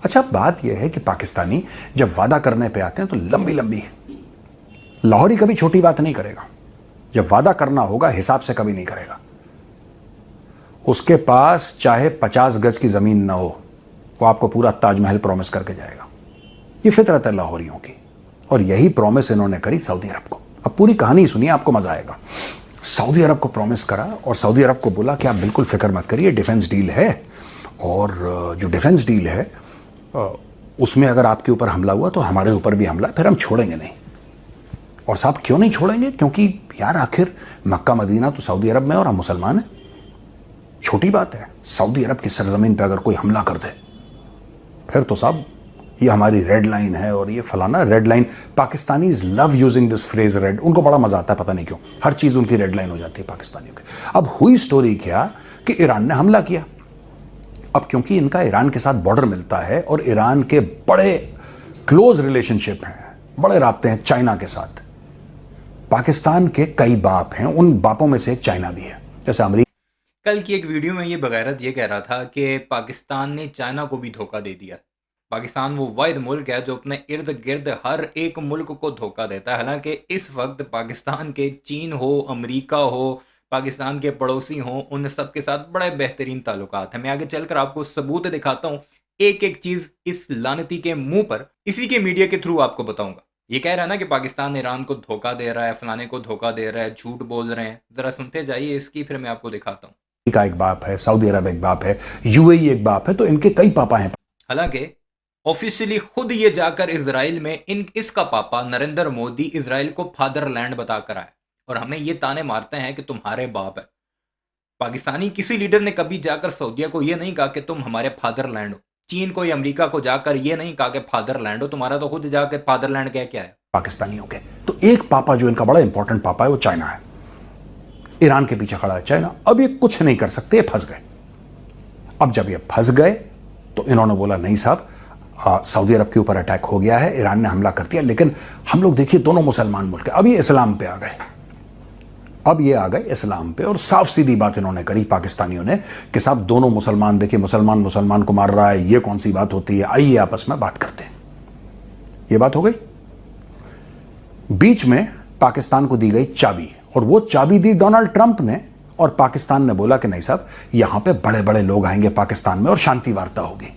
अच्छा, बात यह है कि पाकिस्तानी जब वादा करने पे आते हैं तो लंबी लंबी, लाहौरी कभी छोटी बात नहीं करेगा। जब वादा करना होगा हिसाब से कभी नहीं करेगा। उसके पास चाहे 50 गज की जमीन ना हो, वो आपको पूरा ताजमहल प्रॉमिस करके जाएगा। ये फितरत है लाहौरियों की, और यही प्रॉमिस इन्होंने करी सऊदी अरब को। अब पूरी कहानी सुनिए, आपको मजा आएगा। सऊदी अरब को प्रॉमिस करा और सऊदी अरब को बोला कि आप बिल्कुल फिक्र मत करिए, डिफेंस डील है, और जो डिफेंस डील है उसमें अगर आपके ऊपर हमला हुआ तो हमारे ऊपर भी हमला, फिर हम छोड़ेंगे नहीं। और साहब क्यों नहीं छोड़ेंगे? क्योंकि यार आखिर मक्का मदीना तो सऊदी अरब में और हम मुसलमान हैं। छोटी बात है, सऊदी अरब की सरजमीन पे अगर कोई हमला कर दे फिर तो साहब ये हमारी रेड लाइन है, और ये फलाना red line. Pakistanis love using this phrase red, उनको बड़ा मजा आता है, पता नहीं क्यों, हर चीज उनकी रेड लाइन हो जाती है पाकिस्तानियों की। अब हुई स्टोरी क्या कि ईरान ने हमला किया। अब क्योंकि इनका ईरान के साथ बॉर्डर मिलता है और ईरान के बड़े क्लोज रिलेशनशिप हैं, बड़े राब्ते हैं चाइना के साथ। पाकिस्तान के कई बाप हैं, उन बापों में से एक चाइना भी है। जैसे अमेरिका, कल की एक वीडियो में ये बगैरत ये कह रहा था कि पाकिस्तान ने चाइना को भी धोखा दे दिया। पाकिस्तान वो वाहिद मुल्क है जो अपने इर्द गिर्द हर एक मुल्क को धोखा देता है। हालांकि इस वक्त पाकिस्तान के चीन हो, अमेरिका हो, पाकिस्तान के पड़ोसी हों, उन सब के साथ बड़े बेहतरीन ताल्लुकात हैं। मैं आगे चलकर आपको सबूत दिखाता हूँ, एक एक चीज़ इस लानती के मुंह पर इसी के मीडिया के थ्रू आपको बताऊंगा। ये कह रहा है ना कि पाकिस्तान ईरान को धोखा दे रहा है, फलाने को धोखा दे रहा है, झूठ बोल रहे हैं। ज़रा सुनते जाइए इसकी, फिर मैं आपको दिखाता हूँ। एक बाप है, सऊदी अरब एक बाप है, यूएई एक बाप है, तो इनके कई पापा हैं। हालांकि ऑफिशियली खुद ये जाकर इजराइल में इसका पापा नरेंद्र मोदी इजराइल को फादरलैंड बताकर आए, और हमें ये ताने मारते हैं कि तुम्हारे बाप है। पाकिस्तानी किसी लीडर ने कभी जाकर सऊदिया को ये नहीं कहा कि तुम हमारे फादरलैंड हो। चीन को या अमेरिका को जाकर ये नहीं कहा कि फादरलैंड हो, तुम्हारा तो खुद जाकर फादरलैंड कह के आया। पाकिस्तानियों के तो एक पापा जो इनका बड़ा इंपॉर्टेंट पापा है वो चाइना है। ईरान के पीछे खड़ा है चाइना। अब ये कुछ नहीं कर सकते, ये फंस गए। अब जब ये फंस गए तो इन्होंने बोला नहीं साहब, सऊदी अरब के ऊपर अटैक हो गया है, ईरान ने हमला कर दिया, लेकिन हम लोग देखिए दोनों मुसलमान मुल्क है। अब ये इस्लाम पे आ गए, अब ये आ गए इस्लाम पे, और साफ सीधी बात इन्होंने करी पाकिस्तानियों ने कि साहब दोनों मुसलमान, देखिए मुसलमान मुसलमान को मार रहा है, ये कौन सी बात होती है, आइए आपस में बात करते हैं। ये बात हो गई। बीच में पाकिस्तान को दी गई चाबी, और वो चाबी दी डोनाल्ड ट्रंप ने, और पाकिस्तान ने बोला कि नहीं साहब यहां पे बड़े बड़े लोग आएंगे पाकिस्तान में और शांति वार्ता होगी।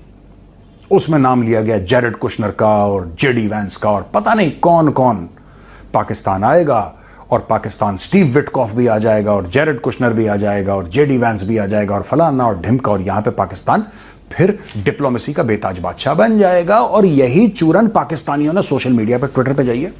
उसमें नाम लिया गया जेरेड कुशनर का और जेडी वैंस का, और पता नहीं कौन कौन पाकिस्तान आएगा, और पाकिस्तान स्टीव विटकॉफ भी आ जाएगा, और जेरेड कुशनर भी आ जाएगा, और जेडी वैंस भी आ जाएगा, और फलाना और ढिमका, और यहां पे पाकिस्तान फिर डिप्लोमेसी का बेताज बादशाह बन जाएगा। और यही चूरन पाकिस्तानियों ने सोशल मीडिया पे, ट्विटर पे जाइए,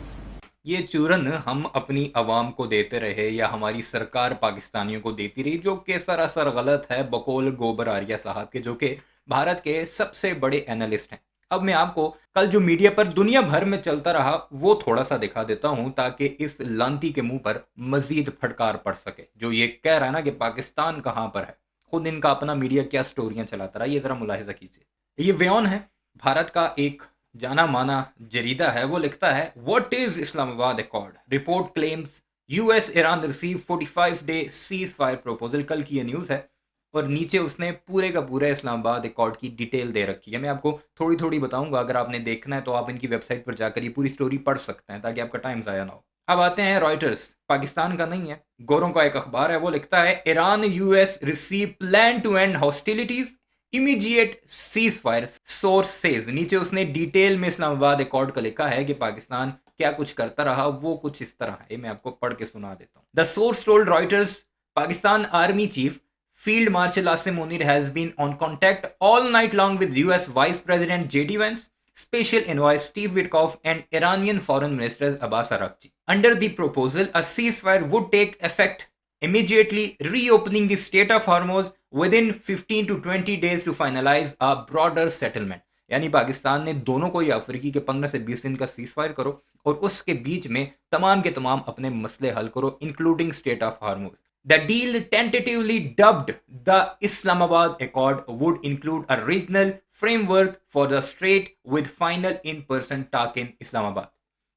ये चूरन हम अपनी आवाम को देते रहे या हमारी सरकार पाकिस्तानियों को देती रही, जो कि सरासर गलत है, बकौल गोबर आर्या साहब के, जो कि भारत के सबसे बड़े एनालिस्ट हैं। अब मैं आपको कल जो मीडिया पर दुनिया भर में चलता रहा वो थोड़ा सा दिखा देता हूं, ताकि इस लांती के मुंह पर मजीद फटकार पड़ सके। जो ये कह रहा है ना कि पाकिस्तान कहां पर है, खुद इनका अपना मीडिया क्या स्टोरियां चलाता रहा, ये जरा मुलाहिजा कीजिए। ये व्योन है, भारत का एक जाना माना जरीदा है। वो लिखता है, what is Islamabad accord, report claims US Iran receive 45 day cease fire proposal. कल की ये न्यूज़ है, और नीचे उसने पूरे का पूरा इस्लामाबाद अकॉर्ड की डिटेल दे रखी है। मैं आपको थोड़ी थोड़ी बताऊंगा, अगर आपने देखना है तो आप इनकी वेबसाइट पर जाकर ये पूरी स्टोरी पढ़ सकते हैं, ताकि आपका टाइम ज़ाया ना हो। अब आते हैं रॉयटर्स, पाकिस्तान का नहीं है, गोरों का एक अखबार है। वो लिखता है, Iran US receive plan to end hostilities, immediate ceasefire, source says. नीचे उसने डिटेल में इस्लामाबाद अकॉर्ड का लिखा है कि पाकिस्तान क्या कुछ करता रहा, वो कुछ इस तरह है। मैं आपको पढ़ के सुना देता हूँ। The source told Reuters Pakistan army chief Field Marshal Asim Munir has been on contact all night long with US Vice President J.D. Vance, Special Envoy Steve Witkoff, and Iranian Foreign Minister Abbas Araghchi. Under the proposal, a ceasefire would take effect immediately, reopening the Strait of Hormuz within 15 to 20 days to finalize a broader settlement. यानी पाकिस्तान ने दोनों को, या अफ्रीकी के 15 से 20 दिन का सीज फायर करो, और उसके बीच में तमाम के तमाम अपने मसले हल करो, including state of Hormuz. The deal, tentatively dubbed the Islamabad Accord, would include a regional framework for the strait with final in-person talk in Islamabad.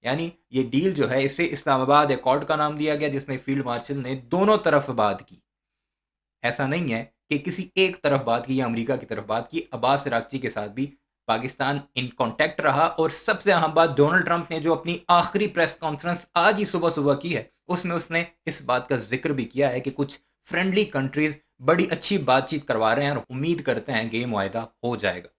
यानी ये डील जो है, इसे इस्लामाबाद अकॉर्ड का नाम दिया गया, जिसमें फील्ड मार्शल ने दोनों तरफ बात की। ऐसा नहीं है कि किसी एक तरफ बात की या अमेरिका की तरफ बात की, अब्बास अरागची के साथ भी पाकिस्तान इन कांटेक्ट रहा और सबसे अहम बात, डोनाल्ड ट्रंप ने जो अपनी आखिरी प्रेस कॉन्फ्रेंस आज ही सुबह सुबह की है उसमें उसने इस बात का जिक्र भी किया है कि कुछ फ्रेंडली कंट्रीज बड़ी अच्छी बातचीत करवा रहे हैं और उम्मीद करते हैं कि ये मुआहदा हो जाएगा।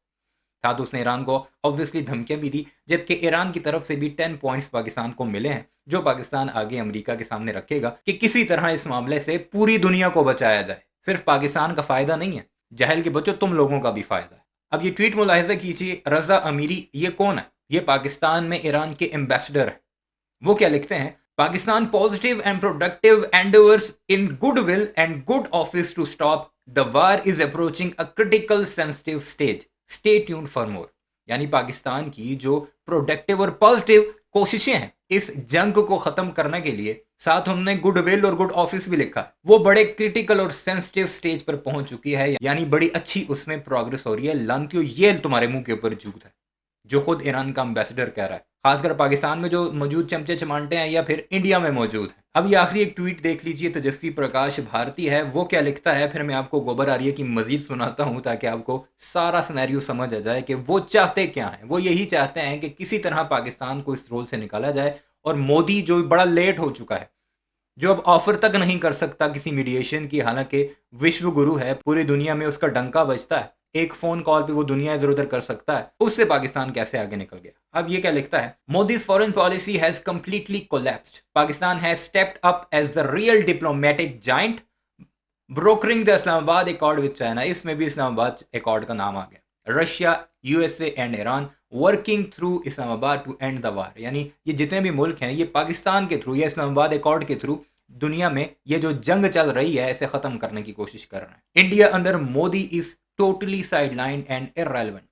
साथ उसने ईरान को ऑब्वियसली धमकियां भी दी, जबकि ईरान की तरफ से भी 10 पॉइंट्स पाकिस्तान को मिले हैं जो पाकिस्तान आगे अमेरिका के सामने रखेगा कि किसी तरह इस मामले से पूरी दुनिया को बचाया जाए। सिर्फ पाकिस्तान का फायदा नहीं है, जहल के बच्चों तुम लोगों का भी फायदा है। अब ये ट्वीट मुलाहिजा कीजिए, रजा अमीरी ये कौन है? ये पाकिस्तान में ईरान के एम्बेसडर है। वो क्या लिखते हैं, Pakistan positive and productive endeavours in good will and good office to stop the war is approaching a critical sensitive stage, stay tuned for more. यानी पाकिस्तान की जो प्रोडक्टिव और पॉजिटिव कोशिशें हैं इस जंग को खत्म करने के लिए, साथ उन्होंने गुड विल और गुड ऑफिस भी लिखा है, वो बड़े क्रिटिकल और सेंसिटिव स्टेज पर पहुंच चुकी है। यानी बड़ी अच्छी उसमें प्रोग्रेस हो रही है। लानतियों, ये तुम्हारे मुंह के ऊपर जूत है जो खुद ईरान का एम्बेसडर कह रहा है, खासकर पाकिस्तान में जो मौजूद चमचे चमांटे हैं या फिर इंडिया में मौजूद हैं। अब ये आखिरी एक ट्वीट देख लीजिए, तेजस्वी प्रकाश भारती है, वो क्या लिखता है, फिर मैं आपको गोबर आर्य की मजीद सुनाता हूं ताकि आपको सारा सिनेरियो समझ आ जाए कि वो चाहते क्या हैं। वो यही चाहते हैं कि किसी तरह पाकिस्तान को इस रोल से निकाला जाए और मोदी जो बड़ा लेट हो चुका है, जो अब ऑफर तक नहीं कर सकता किसी मीडिएशन की, हालांकि विश्व गुरु है, पूरी दुनिया में उसका डंका बजता है, एक फोन कॉल पे वो दुनिया इधर उधर कर सकता है, उससे पाकिस्तान कैसे आगे निकल गया। अब ये क्या लिखता है, Modi's foreign policy has completely collapsed, Pakistan has stepped up as the real diplomatic giant brokering the Islamabad accord with China. इसमें भी इस्लामाबाद अकॉर्ड का नाम आ गया। Russia, USA and Iran working through Islamabad to end the war. यानी ये जितने भी मुल्क हैं ये पाकिस्तान के थ्रू या इस्लामाबाद अकॉर्ड के थ्रू दुनिया में ये जो जंग चल रही है इसे खत्म करने की कोशिश कर रहे हैं। India under Modi is totally sideline and irrelevant.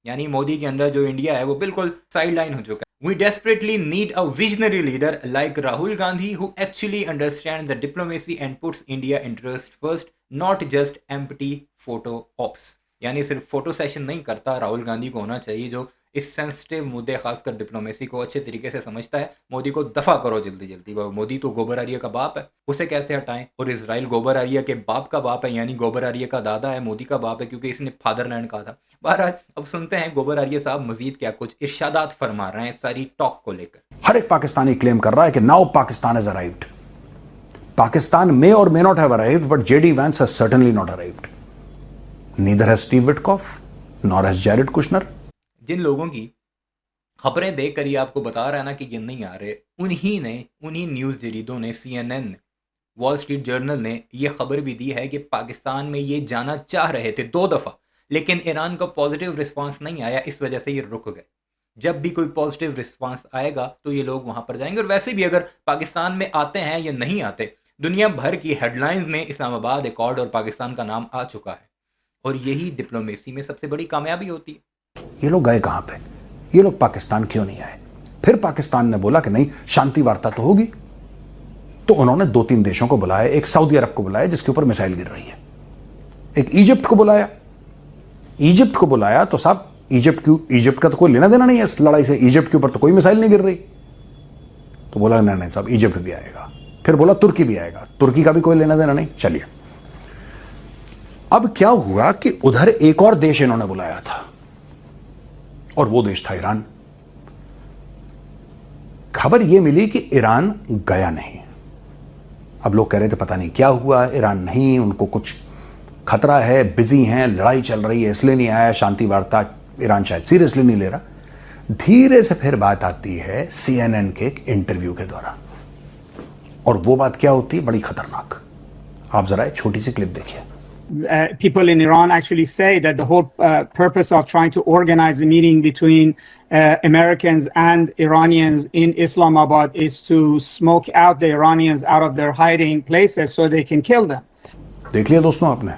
यानी मोदी के अंदर जो इंडिया है वो बिल्कुल साइडलाइन हो चुका है। We desperately need a visionary leader like Rahul Gandhi who actually understand the diplomacy and puts India interest first, not just empty photo ops. यानी सिर्फ फोटो सेशन नहीं करता, राहुल गांधी को होना चाहिए जो इस सेंसिटिव मुद्दे खासकर डिप्लोमेसी को अच्छे तरीके से समझता है। मोदी को दफा करो जल्दी जल्दी। मोदी तो गोबर आर्य का बाप है, उसे कैसे हटाएं? और इजराइल गोबर आर्य के बाप का बाप है, यानी गोबर आर्य का दादा है, मोदी का बाप है, क्योंकि इसने फादरलैंड कहा था। बहरहाल अब सुनते हैं गोबर आर्य साहब मजीद क्या कुछ इरशादात फरमा रहे हैं सारी टॉक को लेकर। हर एक पाकिस्तानी क्लेम कर रहा है कि now Pakistan has arrived. Pakistan may or may not have arrived, but J.D. Vance has certainly not arrived. Neither has Steve Witkoff, nor has Jared Kushner. जिन लोगों की खबरें देखकर ये आपको बता रहा है ना कि ये नहीं आ रहे, उन्हीं न्यूज़ जरीदों ने, CNN ने, वॉल स्ट्रीट जर्नल ने ये खबर भी दी है कि पाकिस्तान में ये जाना चाह रहे थे 2 दफ़ा, लेकिन ईरान का पॉजिटिव रिस्पांस नहीं आया, इस वजह से ये रुक गए। जब भी कोई पॉजिटिव रिस्पांस आएगा तो ये लोग वहाँ पर जाएंगे। और वैसे भी अगर पाकिस्तान में आते हैं या नहीं आते, दुनिया भर की हेडलाइंस में इस्लामाबाद अकॉर्ड और पाकिस्तान का नाम आ चुका है, और यही डिप्लोमेसी में सबसे बड़ी कामयाबी होती है। ये लोग गए कहां पे? ये लोग पाकिस्तान क्यों नहीं आए? फिर पाकिस्तान ने बोला कि नहीं, शांति वार्ता तो होगी, तो उन्होंने 2-3 देशों को बुलाया। एक सऊदी अरब को बुलाया जिसके ऊपर मिसाइल गिर रही है, एक इजिप्ट को बुलाया। इजिप्ट को बुलाया तो साहब इजिप्ट का तो कोई लेना देना नहीं है इस लड़ाई से, इजिप्ट के ऊपर तो कोई मिसाइल नहीं गिर रही। तो बोला नहीं साहब इजिप्ट भी आएगा। फिर बोला तुर्की भी आएगा, तुर्की का भी कोई लेना देना नहीं। चलिए, अब क्या हुआ कि उधर एक और देश इन्होंने बुलाया था और वो देश था ईरान। खबर यह मिली कि ईरान गया नहीं। अब लोग कह रहे थे पता नहीं क्या हुआ, ईरान नहीं, उनको कुछ खतरा है, बिजी हैं, लड़ाई चल रही है इसलिए नहीं आया, शांति वार्ता ईरान शायद सीरियसली नहीं ले रहा। धीरे से फिर बात आती है CNN के एक इंटरव्यू के द्वारा, और वो बात क्या होती है, बड़ी खतरनाक। आप जरा एक छोटी सी क्लिप देखिए। People in Iran actually say that the whole purpose of trying to organize a meeting between Americans and Iranians in Islamabad is to smoke out the Iranians out of their hiding places so they can kill them. देख लिया दोस्तों आपने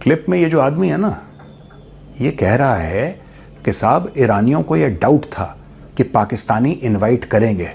clip में, ये जो आदमी है ना, ये कह रहा है कि साहब ईरानियों को ये डाउट था कि पाकिस्तानी इनवाइट करेंगे,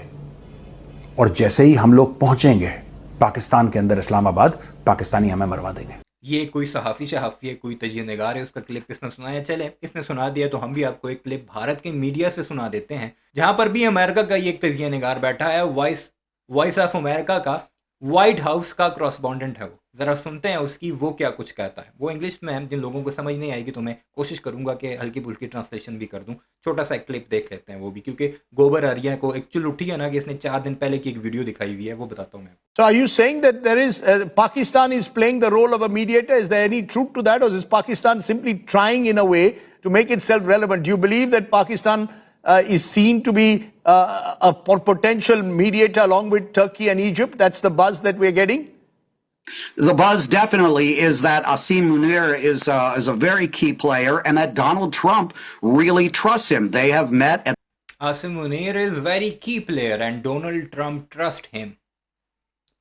और जैसे ही हम लोग पहुंचेंगे पाकिस्तान के अंदर इस्लामाबाद, पाकिस्तानी हमें मरवा देंगे। ये कोई सहाफ़ी है, कोई तजिए निगार है, उसका क्लिप किसने सुनाया? चले, इसने सुना दिया तो हम भी आपको एक क्लिप भारत के मीडिया से सुना देते हैं, जहां पर भी अमेरिका का ये एक तजिए निगार बैठा है। वॉइस ऑफ अमेरिका का, व्हाइट हाउस का क्रॉसपॉन्डेंट है वो, ज़रा सुनते हैं उसकी वो क्या कुछ कहता है। वो इंग्लिश में है, जिन लोगों को समझ नहीं आएगी तो मैं कोशिश करूँगा कि हल्की-फुल्की ट्रांसलेशन भी कर दूँ। छोटा-सा एक क्लिप देख लेते हैं वो भी, क्योंकि गोबर आरिया को एक चुल उठी है ना कि इसने 4 दिन पहले की एक वीडियो दिखाई हुई है, वो बताता हूँ मैं। So are you saying that there is Pakistan is playing the role of a mediator? Is there any truth to that, or is Pakistan simply trying in a way to make itself relevant? Do you believe that Pakistan is seen to be a potential mediator along with Turkey and Egypt? That's the buzz that we're getting. The buzz definitely is that Asim Munir is a very key player, and that Donald Trump really trusts him. They have met at Asim Munir is very key player and Donald Trump trust him.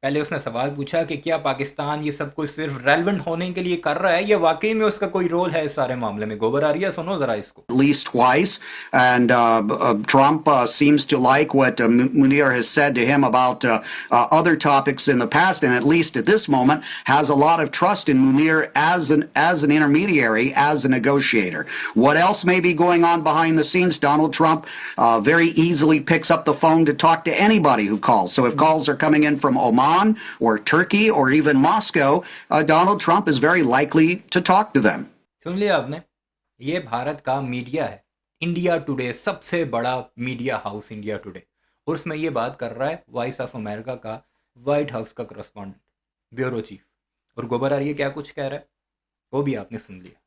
पहले उसने सवाल पूछा कि क्या पाकिस्तान ये सब कुछ सिर्फ रेलेवेंट होने के लिए कर रहा है या वाकई में उसका कोई रोल है इस सारे मामले में। गोबर आरिया सुनो जरा इसको। least twice, and Trump seems to like what Munir has said to him about other topics in the past, and at least at this moment has a lot of trust in Munir as an intermediary, as a negotiator. What else may be going on behind the scenes? Donald Trump very easily picks up the phone to talk to anybody who calls. So if calls are coming in from Oman or Turkey or even Moscow, Donald Trump is very likely to talk to them. सुन लिया आपने, ये भारत का media है, India today, सबसे बड़ा media house India today, और उसमें ये बात कर रहा है वॉइस ऑफ अमेरिका का वाइट हाउस का करस्पॉन्डेंट, ब्यूरो चीफ। और गोबर आरिया क्या कुछ कह रहा है वो भी आपने सुन लिया।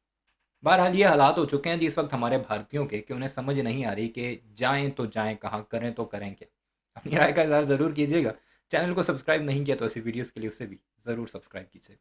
बहरहाल ये हालात हो चुके हैं जी इस वक्त हमारे भारतीयों के कि उन्हें समझ नहीं आ रही कि जाएं तो जाएं कहाँ, करें तो करें क्या। अपनी राय का इज़हार ज़रूर कीजिएगा। चैनल को सब्सक्राइब नहीं किया तो ऐसी वीडियोस के लिए उससे भी ज़रूर सब्सक्राइब कीजिएगा।